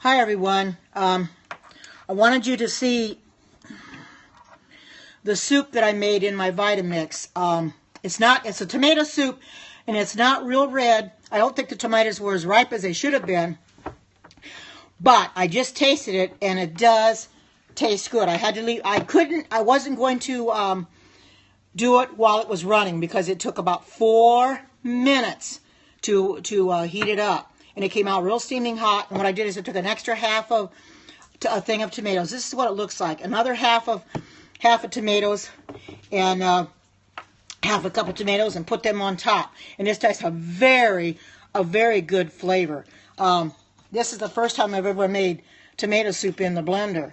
Hi everyone. I wanted you to see the soup that I made in my Vitamix. It's a tomato soup and it's not real red. I don't think the tomatoes were as ripe as they should have been, but I just tasted it and it does taste good. I had to leave. I wasn't going to do it while it was running because it took about 4 minutes to heat it up. And it came out real steaming hot. And what I did is I took an extra half of a thing of tomatoes. This is what it looks like. Another half of tomatoes and half a cup of tomatoes and put them on top. And this tastes a very good flavor. This is the first time I've ever made tomato soup in the blender.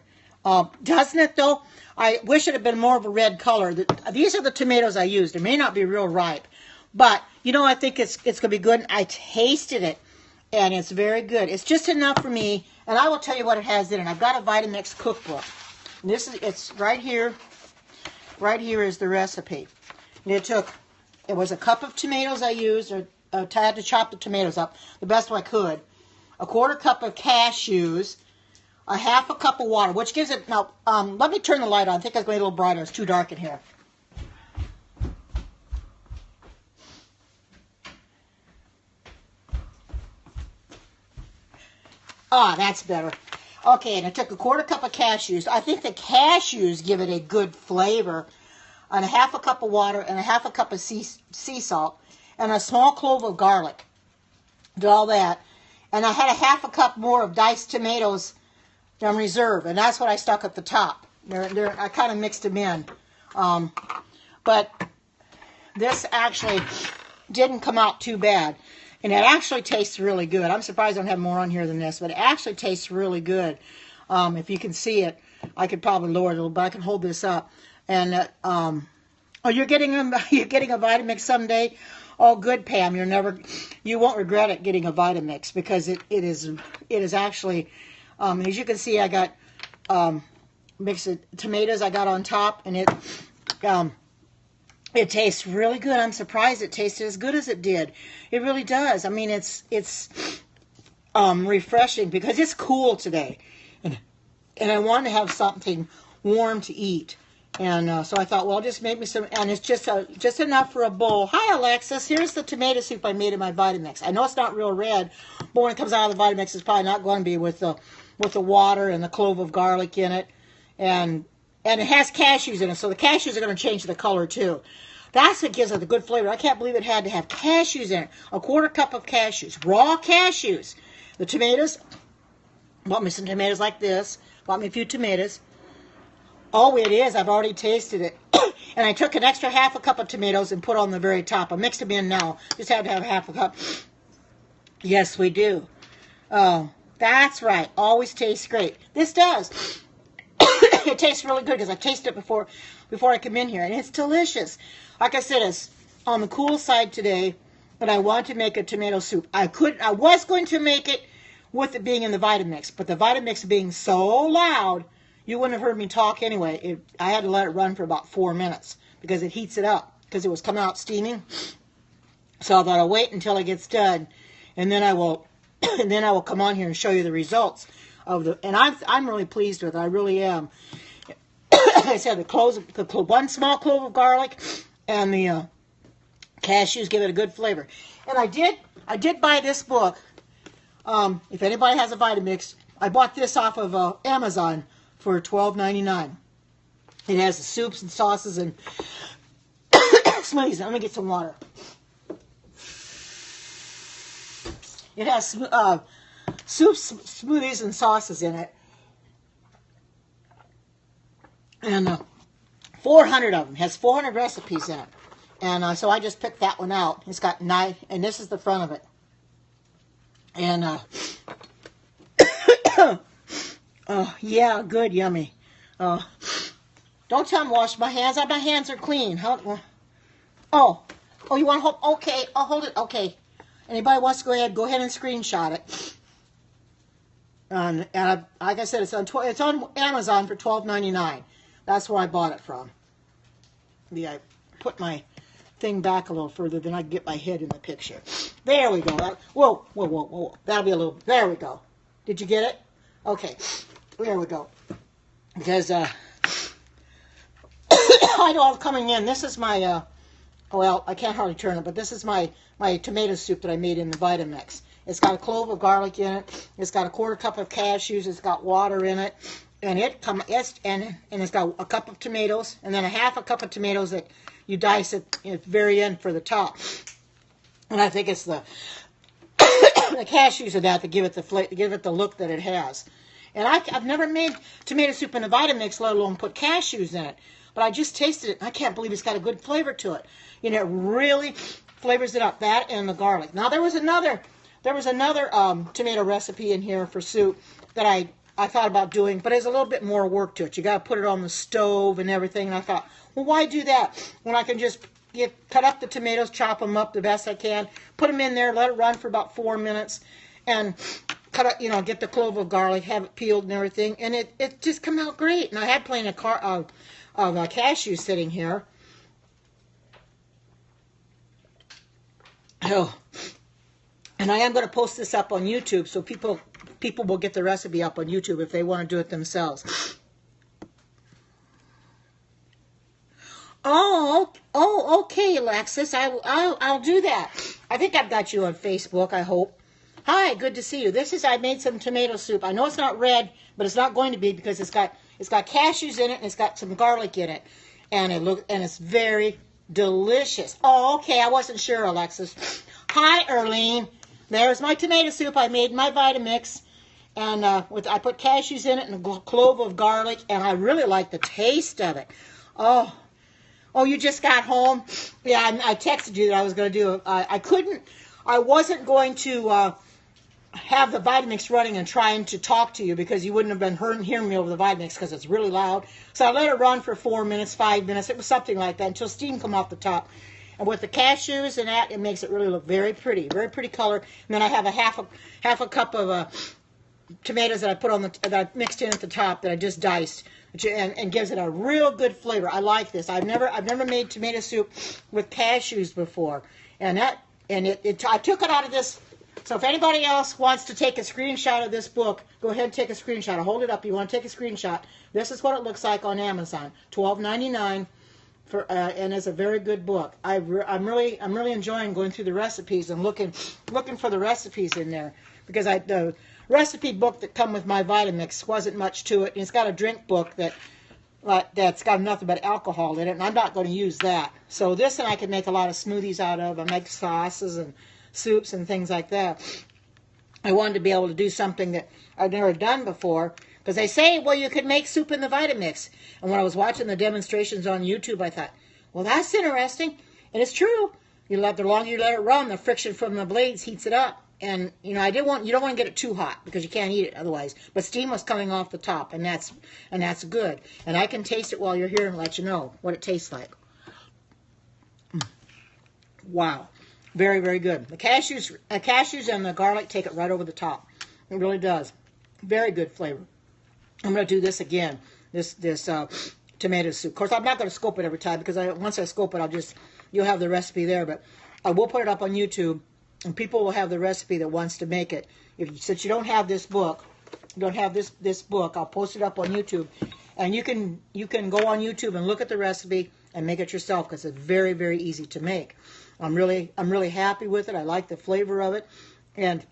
Doesn't it though? I wish it had been more of a red color. These are the tomatoes I used. They may not be real ripe, but you know, I think it's going to be good. I tasted it. And it's very good. It's just enough for me. And I will tell you what it has in it. I've got a Vitamix cookbook. And it's right here. Right here is the recipe. And it was a cup of tomatoes I used. I had to chop the tomatoes up the best I could. A quarter cup of cashews. A half a cup of water, which gives it, now, let me turn the light on. I think it's going to be a little brighter. It's too dark in here. Ah, that's better. Okay, and I took a quarter cup of cashews. I think the cashews give it a good flavor. And a half a cup of water and a half a cup of sea salt. And a small clove of garlic. Did all that. And I had a half a cup more of diced tomatoes in reserve. And that's what I stuck at the top. I kind of mixed them in. But this actually didn't come out too bad. And it actually tastes really good. I'm surprised I don't have more on here than this, but it actually tastes really good. If you can see it, I could probably lower it a little, but I can hold this up. And oh, you're getting a Vitamix someday. Oh, good, Pam. You won't regret it getting a Vitamix because it is actually, as you can see, I got mixed tomatoes I got on top, and it tastes really good. I'm surprised it tasted as good as it did. It really does. I mean, it's refreshing because it's cool today, and I wanted to have something warm to eat. And so I thought, well, just make me some, and it's just enough for a bowl. Hi, Alexis. Here's the tomato soup I made in my Vitamix. I know it's not real red, but when it comes out of the Vitamix, it's probably not going to be with the water and the clove of garlic in it, and it has cashews in it, so the cashews are going to change the color too. That's what gives it the good flavor. I can't believe it had to have cashews in it. A quarter cup of cashews, raw cashews. The tomatoes, bought me some tomatoes like this. Bought me a few tomatoes. Oh, it is. I've already tasted it. And I took an extra half a cup of tomatoes and put on the very top. I mixed them in now. Just had to have half a cup. Yes, we do. Oh, that's right. Always tastes great. This does. It tastes really good because I tasted it before I come in here, and it's delicious. Like I said, it's on the cool side today, but I want to make a tomato soup. I was going to make it with it being in the Vitamix, but the Vitamix being so loud, you wouldn't have heard me talk anyway. I had to let it run for about 4 minutes because it heats it up because it was coming out steaming. So I thought I'll wait until it gets done, and then I will come on here and show you the results of the. And I'm really pleased with it. I really am. I said one small clove of garlic and the cashews give it a good flavor. And I did buy this book. If anybody has a Vitamix, I bought this off of Amazon for $12.99. It has the soups and sauces and smoothies. Let me get some water. It has soups, smoothies, and sauces in it. And 400 of them. It has 400 recipes in it. And so I just picked that one out. It's got 9, and this is the front of it. And, oh, yeah, good, yummy. Don't tell them to wash my hands. My hands are clean. Oh, you want to hold? Okay, I'll hold it. Okay. Anybody wants to go ahead and screenshot it. And like I said, it's on Amazon for $12.99. That's where I bought it from. Maybe I put my thing back a little further, then I can get my head in the picture. There we go. Whoa. That'll be a little. There we go. Did you get it? Okay, there we go. Because I know I'm coming in. This is my, well, I can't hardly turn it, but this is my tomato soup that I made in the Vitamix. It's got a clove of garlic in it. It's got a 1/4 cup of cashews. It's got water in it. And it's got a cup of tomatoes, and then a 1/2 cup of tomatoes that you dice at the very end for the top. And I think it's the the cashews of that to give it the look that it has. And I've never made tomato soup in a Vitamix, let alone put cashews in it. But I just tasted it, and I can't believe it's got a good flavor to it. You know, it really flavors it up. That and the garlic. Now there was another tomato recipe in here for soup that I thought about doing, but there's a little bit more work to it. You got to put it on the stove and everything. And I thought, well, why do that when I can just cut up the tomatoes, chop them up the best I can, put them in there, let it run for about 4 minutes, and cut up, get the clove of garlic, have it peeled and everything, and it just come out great. And I had plenty of cashews sitting here. Oh, and I am going to post this up on YouTube, so people will get the recipe up on YouTube if they want to do it themselves. Oh, okay, Alexis. I'll do that. I think I've got you on Facebook, I hope. Hi, good to see you. I made some tomato soup. I know it's not red, but it's not going to be because it's got cashews in it and it's got some garlic in it. And it's very delicious. Oh, okay. I wasn't sure, Alexis. Hi, Erlene. There's my tomato soup I made in my Vitamix. And I put cashews in it and a clove of garlic, and I really like the taste of it. Oh, you just got home? Yeah, I texted you that I was going to do it. I wasn't going to have the Vitamix running and trying to talk to you because you wouldn't have been hearing me over the Vitamix because it's really loud. So I let it run for 4 minutes, 5 minutes. It was something like that until steam come off the top. And with the cashews and that, it makes it really look very pretty color. And then I have a half a cup of tomatoes that I put that I mixed in at the top that I just diced, and gives it a real good flavor. I like this. I've never made tomato soup with cashews before, and I took it out of this. So if anybody else wants to take a screenshot of this book, go ahead and take a screenshot. I'll hold it up. You want to take a screenshot? This is what it looks like on Amazon. $12.99 and it's a very good book. I'm really enjoying going through the recipes and looking for the recipes in there because the recipe book that come with my Vitamix wasn't much to it. And it's got a drink book that's got nothing but alcohol in it, and I'm not going to use that. So this, and I can make a lot of smoothies out of. I make sauces and soups and things like that. I wanted to be able to do something that I've never done before, because they say, well, you could make soup in the Vitamix. And when I was watching the demonstrations on YouTube, I thought, well, that's interesting. And it's true. The longer you let it run, the friction from the blades heats it up. And, you don't want to get it too hot because you can't eat it otherwise. But steam was coming off the top, and that's good. And I can taste it while you're here and let you know what it tastes like. Wow. Very, very good. The cashews and the garlic take it right over the top. It really does. Very good flavor. I'm going to do this again, this tomato soup. Of course, I'm not going to scope it every time because once I scope it, you'll have the recipe there. But I will put it up on YouTube, and people will have the recipe that wants to make it. Since you don't have this book, I'll post it up on YouTube, and you can go on YouTube and look at the recipe and make it yourself because it's very, very easy to make. I'm really happy with it. I like the flavor of it, and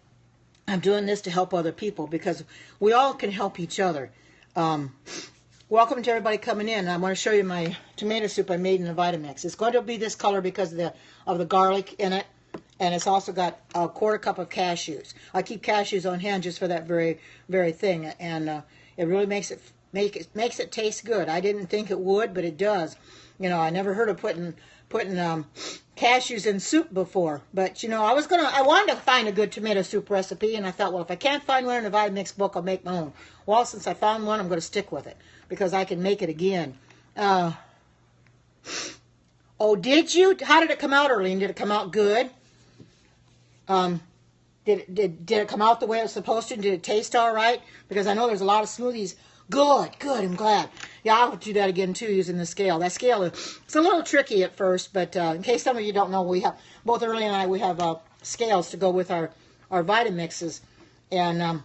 I'm doing this to help other people because we all can help each other. Welcome to everybody coming in. I want to show you my tomato soup I made in the Vitamix. It's going to be this color because of the garlic in it, and it's also got a 1/4 cup of cashews. I keep cashews on hand just for that very, very thing, and it really makes it taste good. I didn't think it would, but it does. I never heard of putting cashews in soup before, but I wanted to find a good tomato soup recipe, and I thought, well, if I can't find one in the Vitamix book, I'll make my own. Well, since I found one, I'm going to stick with it because I can make it again. Oh, did you? How did it come out, Arlene? Did it come out good? Did it come out the way it was supposed to? Did it taste all right? Because I know there's a lot of smoothies. Good. I'm glad. Yeah, I'll do that again too using the scale. That scale it's a little tricky at first, but in case some of you don't know, we have both Early and I. We have scales to go with our Vitamixes, and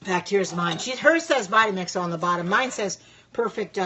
In fact, here's mine. Hers says Vitamix on the bottom. Mine says perfect,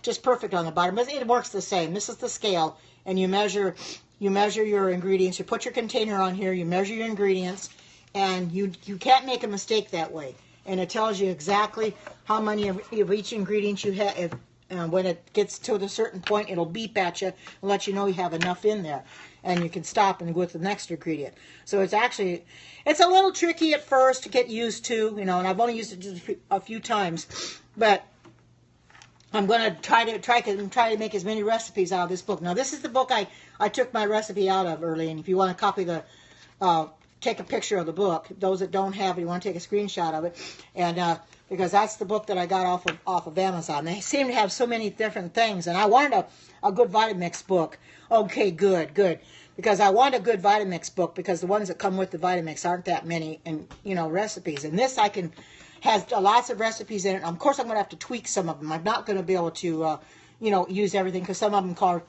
just perfect on the bottom. But it works the same. This is the scale, and you measure your ingredients. You put your container on here. You measure your ingredients, and you can't make a mistake that way. And it tells you exactly how many of each ingredient you have. When it gets to a certain point, it'll beep at you and let you know you have enough in there. And you can stop and go with the next ingredient. So it's a little tricky at first to get used to, and I've only used it just a few times. But I'm going to try to make as many recipes out of this book. Now, this is the book I took my recipe out of early, and if you want to copy take a picture of the book. Those that don't have it, you want to take a screenshot of it, and because that's the book that I got off of Amazon. They seem to have so many different things, and I wanted a good Vitamix book. Okay, good, because I want a good Vitamix book, because the ones that come with the Vitamix aren't that many, and recipes. And this has lots of recipes in it. Of course, I'm going to have to tweak some of them. I'm not going to be able to use everything, because some of them call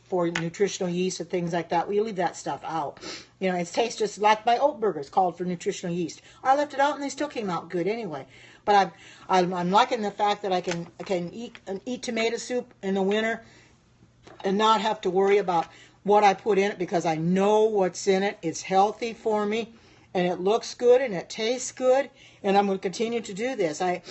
for nutritional yeast and things like that. We leave that stuff out. It tastes just like my oat burgers called for nutritional yeast. I left it out and they still came out good anyway. But I'm liking the fact that I can eat tomato soup in the winter and not have to worry about what I put in it, because I know what's in it. It's healthy for me, and it looks good, and it tastes good, and I'm going to continue to do this. I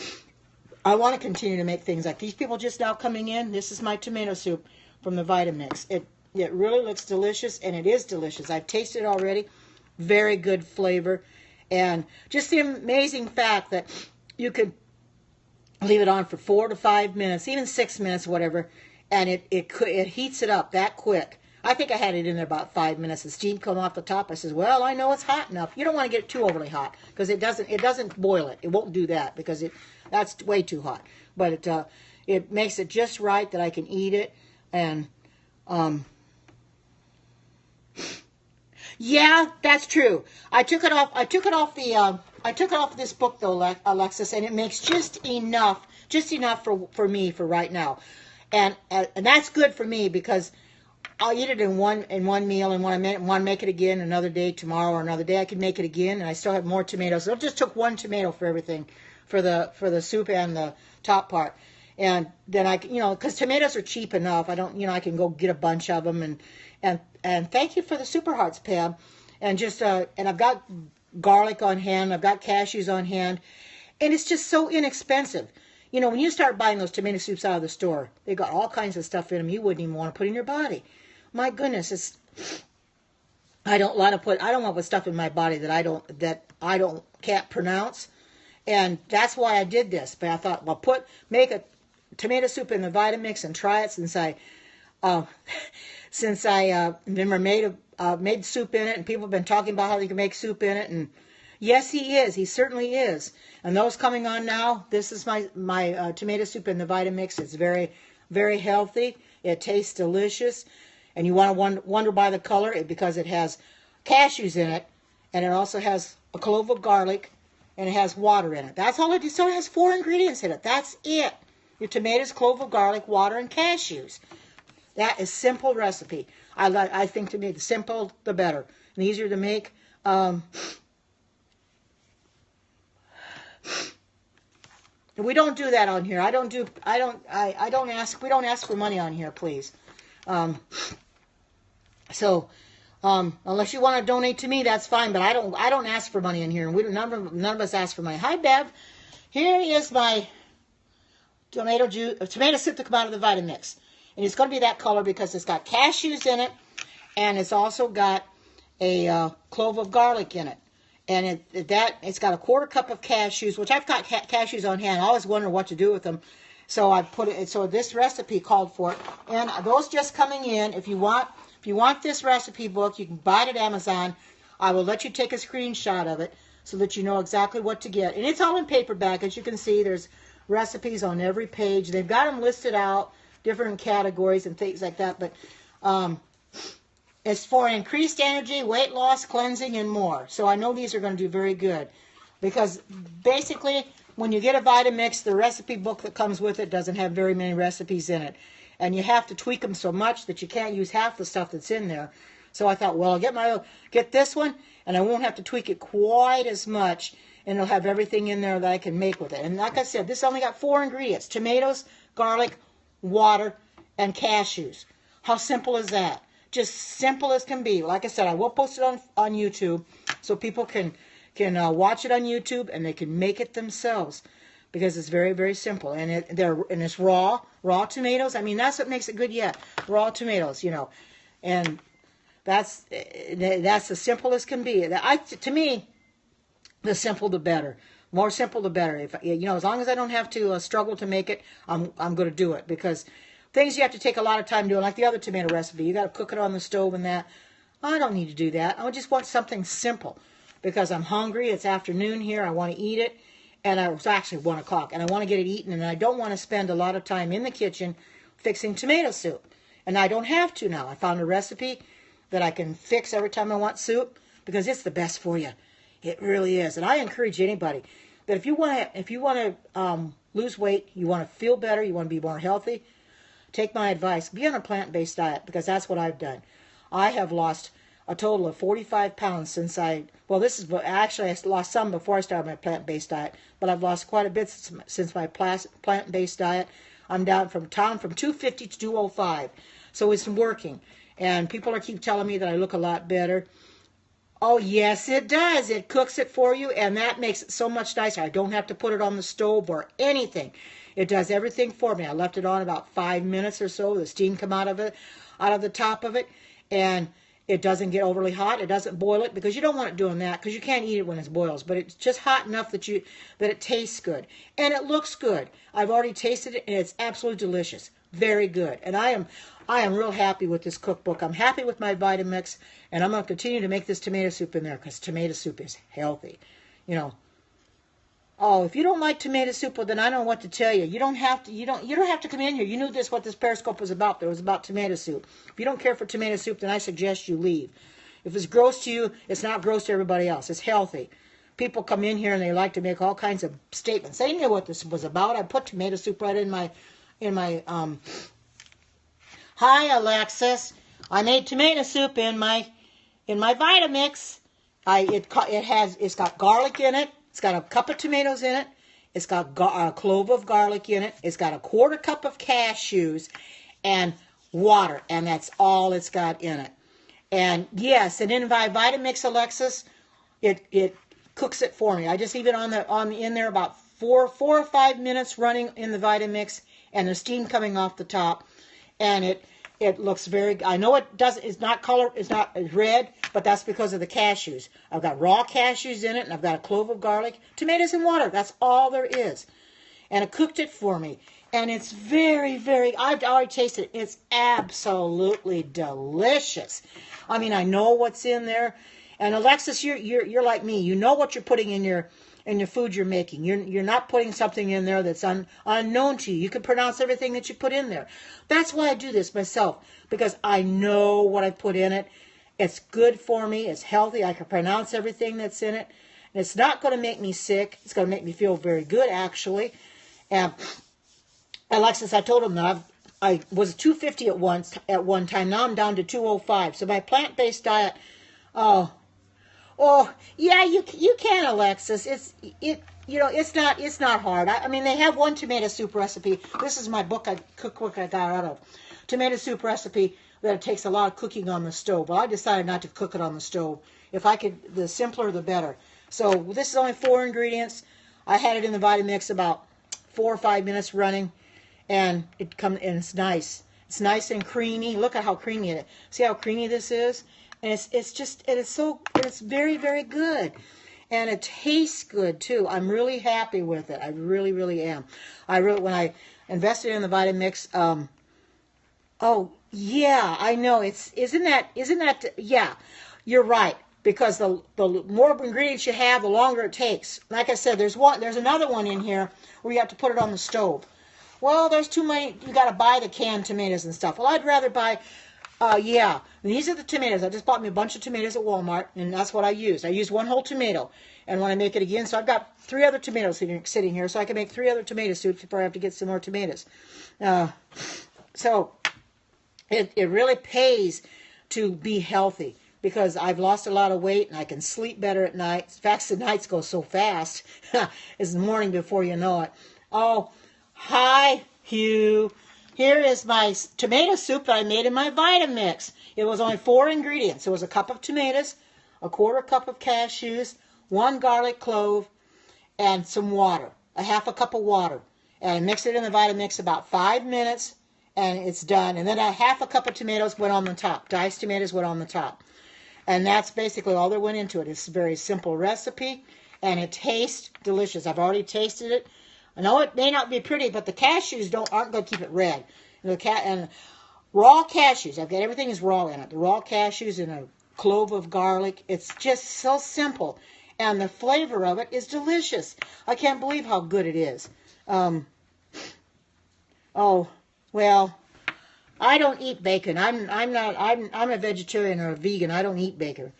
want to continue to make things like these people just now coming in. This is my tomato soup from the Vitamix. It really looks delicious, and it is delicious. I've tasted it already. Very good flavor, and just the amazing fact that you could leave it on for 4 to 5 minutes, even 6 minutes, whatever, and it heats it up that quick. I think I had it in there about 5 minutes. The steam come off the top. I says, well, I know it's hot enough. You don't want to get it too overly hot, because it doesn't boil it. It won't do that, because that's way too hot. But it makes it just right that I can eat it. And yeah, that's true. I took it off this book though, Alexis, and it makes just enough for me for right now. And that's good for me, because I'll eat it in one meal, and when I want to make it again another day, tomorrow or another day, I can make it again, and I still have more tomatoes. So I just took 1 tomato for everything, for the soup and the top part. And then because tomatoes are cheap enough, I can go get a bunch of them. And thank you for the Super Hearts, Pam. And and I've got garlic on hand, I've got cashews on hand, and it's just so inexpensive. When you start buying those tomato soups out of the store, they got all kinds of stuff in them you wouldn't even want to put in your body. My goodness, I don't want to put stuff in my body that I can't pronounce, and that's why I did this. But I thought, well, make a tomato soup in the Vitamix and try it, since I never made soup in it, and people have been talking about how you can make soup in it, and yes, he certainly is. And those coming on now, this is my tomato soup in the Vitamix. It's very, very healthy. It tastes delicious. And you want to wonder by the color, because it has cashews in it, and it also has a clove of garlic, and it has water in it. That's all it is. So it has 4 ingredients in it. That's it. Your tomatoes, clove of garlic, water, and cashews. That is simple recipe. I think, to me, the simple, the better. And easier to make. We don't do that on here. We don't ask for money on here, please. Unless you want to donate to me, that's fine. But I don't ask for money in here. None of us ask for money. Hi, Bev. Here is my tomato soup to come out of the Vitamix, and it's going to be that color because it's got cashews in it, and it's also got a clove of garlic in it. And it's got a 1/4 cup of cashews, which I've got cashews on hand. I always wonder what to do with them. So I put it. So this recipe called for it. And those just coming in, if you want this recipe book, you can buy it at Amazon. I will let you take a screenshot of it so that you know exactly what to get. And it's all in paperback, as you can see. There's recipes on every page. They've got them listed out, different categories and things like that. But it's for increased energy, weight loss, cleansing, and more. So I know these are going to do very good, because basically when you get a Vitamix, the recipe book that comes with it doesn't have very many recipes in it. And you have to tweak them so much that you can't use half the stuff that's in there. So I thought, well, I'll get this one, and I won't have to tweak it quite as much. and it'll have everything in there that I can make with it. And like I said, this only got 4 ingredients: tomatoes, garlic, water, and cashews. How simple is that? Just simple as can be. Like I said, I will post it on YouTube so people can watch it on YouTube and they can make it themselves, because it's very, very simple. And it's raw tomatoes. I mean, that's what makes it good yet. Raw tomatoes, and that's as simple as can be. To me, the simple the better. More simple the better. If as long as I don't have to struggle to make it, I'm going to do it, because things you have to take a lot of time doing, like the other tomato recipe, you got to cook it on the stove and that. I don't need to do that. I just want something simple, because I'm hungry. It's afternoon here. I want to eat it, and it's actually 1 o'clock, and I want to get it eaten, and I don't want to spend a lot of time in the kitchen fixing tomato soup. And I don't have to now. I found a recipe that I can fix every time I want soup, because it's the best for you. It really is. And I encourage anybody that if you want to lose weight, you want to feel better, you want to be more healthy, take my advice. Be on a plant-based diet, because that's what I've done. I have lost a total of 45 pounds since I lost some before I started my plant-based diet, but I've lost quite a bit since my plant-based diet. I'm down from 250 to 205, so it's working. And people keep telling me that I look a lot better. Oh, yes, it does. It cooks it for you, and that makes it so much nicer. I don't have to put it on the stove or anything. It does everything for me. I left it on about 5 minutes or so. The steam come out of the top of it, and it doesn't get overly hot. It doesn't boil it, because you don't want it doing that, because you can't eat it when it boils. But it's just hot enough that it tastes good, and it looks good. I've already tasted it, and it's absolutely delicious. Very good. And I am real happy with this cookbook. I'm happy with my Vitamix, and I'm going to continue to make this tomato soup in there, because tomato soup is healthy. Oh, if you don't like tomato soup, well, then I don't know what to tell you. You don't have to come in here. You knew what this Periscope was about. It was about tomato soup. If you don't care for tomato soup, then I suggest you leave. If it's gross to you, it's not gross to everybody else. It's healthy. People come in here and they like to make all kinds of statements. They knew what this was about. I put tomato soup right in my Hi, Alexis. I made tomato soup in my Vitamix. It's got garlic in it. It's got a cup of tomatoes in it. It's got a clove of garlic in it. It's got a 1/4 cup of cashews and water, and that's all it's got in it. And yes, and in my Vitamix, Alexis, it cooks it for me. I just leave it in there about 4 or 5 minutes running in the Vitamix, and the steam coming off the top, and it looks very. I know it's not red, but that's because of the cashews. I've got raw cashews in it, and I've got a clove of garlic, tomatoes, and water. That's all there is. And it cooked it for me. And it's very, very, I've already tasted it. It's absolutely delicious. I mean, I know what's in there. And Alexis, you're like me. You know what you're putting in your food you're making. You're not putting something in there that's unknown to you. You can pronounce everything that you put in there. That's why I do this myself, because I know what I put in it. It's good for me. It's healthy. I can pronounce everything that's in it. And it's not going to make me sick. It's going to make me feel very good, actually. And Alexis, I told him that I was 250 at one time. Now I'm down to 205. So my plant-based diet, oh, yeah, you can, Alexis. It's not hard. I mean, they have one tomato soup recipe. This is my cookbook I got out of. Tomato soup recipe that it takes a lot of cooking on the stove. Well, I decided not to cook it on the stove. If I could, the simpler the better. So this is only 4 ingredients. I had it in the Vitamix about 4 or 5 minutes running, and it's nice. It's nice and creamy. Look at how creamy it is. See how creamy this is? And it's very, very good. And it tastes good too. I'm really happy with it. I really, really am. When I invested in the Vitamix, oh yeah, I know. Isn't that yeah, you're right. Because the more ingredients you have, the longer it takes. Like I said, there's another one in here where you have to put it on the stove. Well, there's too many. You got to buy the canned tomatoes and stuff. Well, I'd rather buy. Yeah, these are the tomatoes. I just bought me a bunch of tomatoes at Walmart, and that's what I used. I used 1 whole tomato, and when I make it again, so I've got 3 other tomatoes sitting here, so I can make 3 other tomato soups before I have to get some more tomatoes. So it really pays to be healthy. because I've lost a lot of weight and I can sleep better at night. In fact, the nights go so fast. It's the morning before you know it. Oh, hi, Hugh. Here is my tomato soup that I made in my Vitamix. It was only 4 ingredients. It was a cup of tomatoes, a 1/4 cup of cashews, 1 garlic clove, and some water, a 1/2 cup of water. And I mixed it in the Vitamix about 5 minutes, and it's done. And then a 1/2 cup of tomatoes went on the top. Diced tomatoes went on the top. And that's basically all that went into it. It's a very simple recipe, and it tastes delicious. I've already tasted it. I know it may not be pretty, but the cashews aren't going to keep it red. And raw cashews, I've got everything is raw in it. The raw cashews and a clove of garlic. It's just so simple, and the flavor of it is delicious. I can't believe how good it is. Oh well, I don't eat bacon. I'm a vegetarian or a vegan. I don't eat bacon.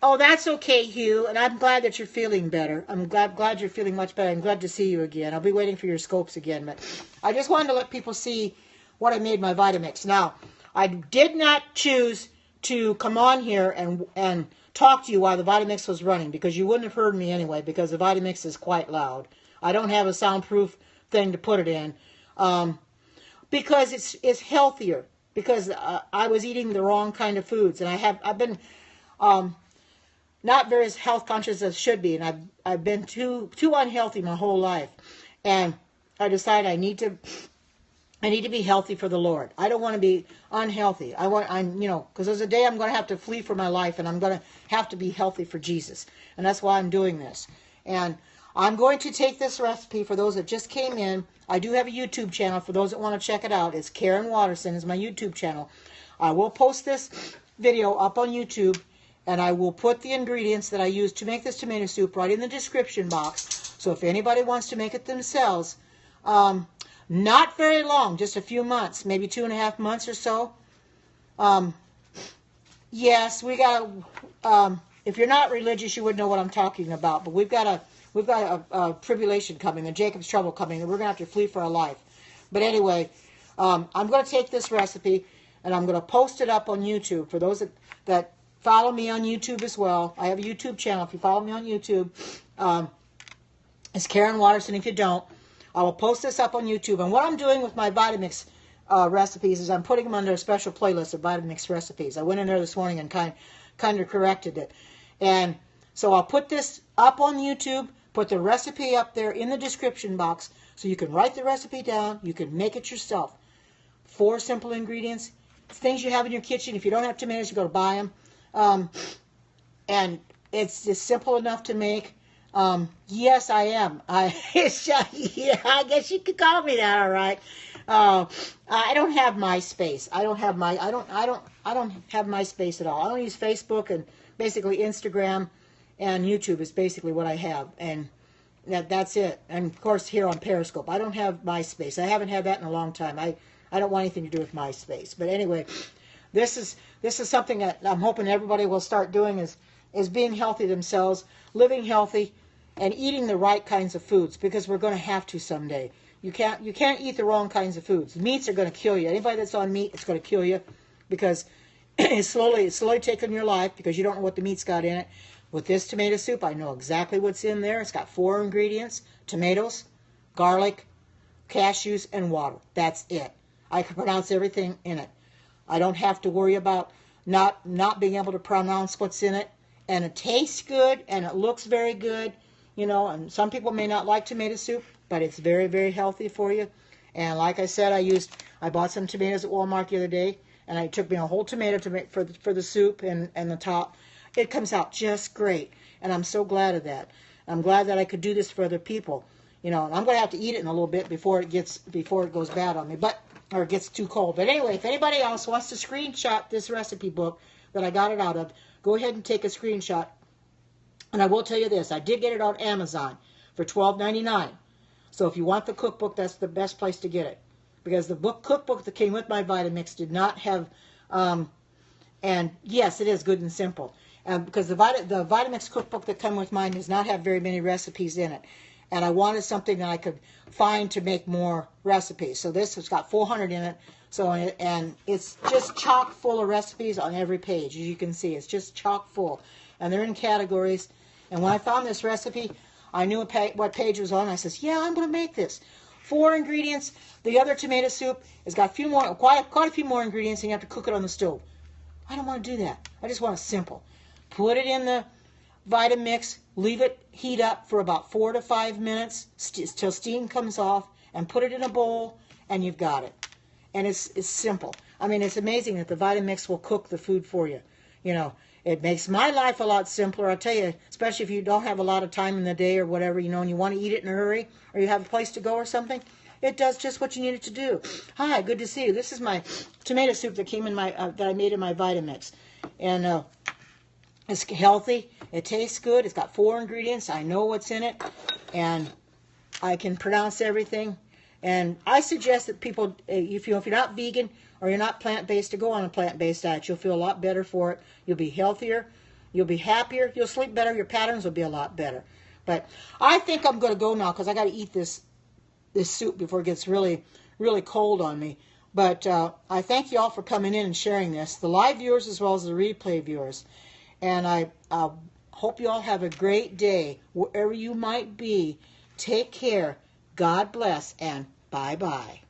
Oh, that's okay, Hugh, and I'm glad that you're feeling better. I'm glad you're feeling much better. I'm glad to see you again. I'll be waiting for your scopes again, but I just wanted to let people see what I made my Vitamix. Now, I did not choose to come on here and talk to you while the Vitamix was running, because you wouldn't have heard me anyway, because the Vitamix is quite loud. I don't have a soundproof thing to put it in, because it's healthier, because I was eating the wrong kind of foods, and I've been not very as health conscious as I should be, and I've been too unhealthy my whole life, and I decided I need to be healthy for the Lord. I don't want to be unhealthy. Because there's a day I'm going to have to flee for my life, and I'm going to have to be healthy for Jesus, and that's why I'm doing this. And I'm going to take this recipe for those that just came in. I do have a YouTube channel for those that want to check it out. It's Karen Watterson is my YouTube channel. I will post this video up on YouTube, and I will put the ingredients that I used to make this tomato soup right in the description box. So if anybody wants to make it themselves, not very long, just a few months, maybe 2.5 months or so. Yes, we got if you're not religious, you wouldn't know what I'm talking about. But we've got a tribulation coming, a Jacob's trouble coming, and we're gonna have to flee for our life. But anyway, I'm gonna take this recipe and I'm gonna post it up on YouTube for those that follow me on YouTube as well. I have a YouTube channel. If you follow me on YouTube, it's Karen Watterson. If you don't, I will post this up on YouTube. And what I'm doing with my Vitamix recipes is I'm putting them under a special playlist of Vitamix recipes. I went in there this morning and kind of corrected it. And so I'll put this up on YouTube, put the recipe up there in the description box, so you can write the recipe down. You can make it yourself. 4 simple ingredients. Things you have in your kitchen. If you don't have tomatoes, you go to buy them. And it's just simple enough to make. Yes, I am. Yeah, I guess you could call me that. All right. I don't have MySpace. I don't have MySpace at all. I don't use Facebook, and basically Instagram and YouTube is basically what I have, and that's it. And of course here on Periscope. I don't have MySpace. I haven't had that in a long time. I don't want anything to do with MySpace. But anyway, this is something that I'm hoping everybody will start doing, is being healthy themselves, living healthy, and eating the right kinds of foods, because we're going to have to someday. You can't eat the wrong kinds of foods. Meats are going to kill you. Anybody that's on meat, it's going to kill you, because it's slowly taking your life, because you don't know what the meat's got in it. With this tomato soup, I know exactly what's in there. It's got 4 ingredients: tomatoes, garlic, cashews, and water. That's it. I can pronounce everything in it. I don't have to worry about not being able to pronounce what's in it. And it tastes good, and it looks very good. And some people may not like tomato soup, but it's very, very healthy for you. And like I said, I bought some tomatoes at Walmart the other day, and it took me a whole tomato to make for the soup and the top. It comes out just great, and I'm so glad of that. I'm glad that I could do this for other people. And I'm going to have to eat it in a little bit before it goes bad on me, or it gets too cold. But anyway, if anybody else wants to screenshot this recipe book that I got it out of, go ahead and take a screenshot. And I will tell you this, I did get it on Amazon for $12.99. So if you want the cookbook, that's the best place to get it. Because the cookbook that came with my Vitamix did not have, and yes, it is good and simple. Because the Vitamix cookbook that came with mine does not have very many recipes in it. And I wanted something that I could find to make more recipes. So this has got 400 in it. So, and it's just chock full of recipes on every page. As you can see, it's just chock full. And they're in categories. And when I found this recipe, I knew what page it was on. I says, yeah, I'm going to make this. 4 ingredients. The other tomato soup has got quite a few more ingredients, and you have to cook it on the stove. I don't want to do that. I just want it simple. Put it in the Vitamix, leave it heat up for about 4 to 5 minutes till steam comes off, and put it in a bowl, and you've got it. And it's simple. I mean, it's amazing that the Vitamix will cook the food for you. You know, it makes my life a lot simpler. I'll tell you, especially if you don't have a lot of time in the day or whatever, you know, and you want to eat it in a hurry, or you have a place to go or something. It does just what you need it to do. Hi, good to see you. This is my tomato soup that came in my that I made in my Vitamix, and it's healthy. It tastes good. It's got 4 ingredients. I know what's in it, and I can pronounce everything. And I suggest that people, if you're not vegan or you're not plant-based, to go on a plant-based diet. You'll feel a lot better for it. You'll be healthier. You'll be happier. You'll sleep better. Your patterns will be a lot better. But I think I'm going to go now because I got to eat this soup before it gets really, really cold on me. But I thank you all for coming in and sharing this, the live viewers as well as the replay viewers. And I hope you all have a great day wherever you might be. Take care. God bless, and bye-bye.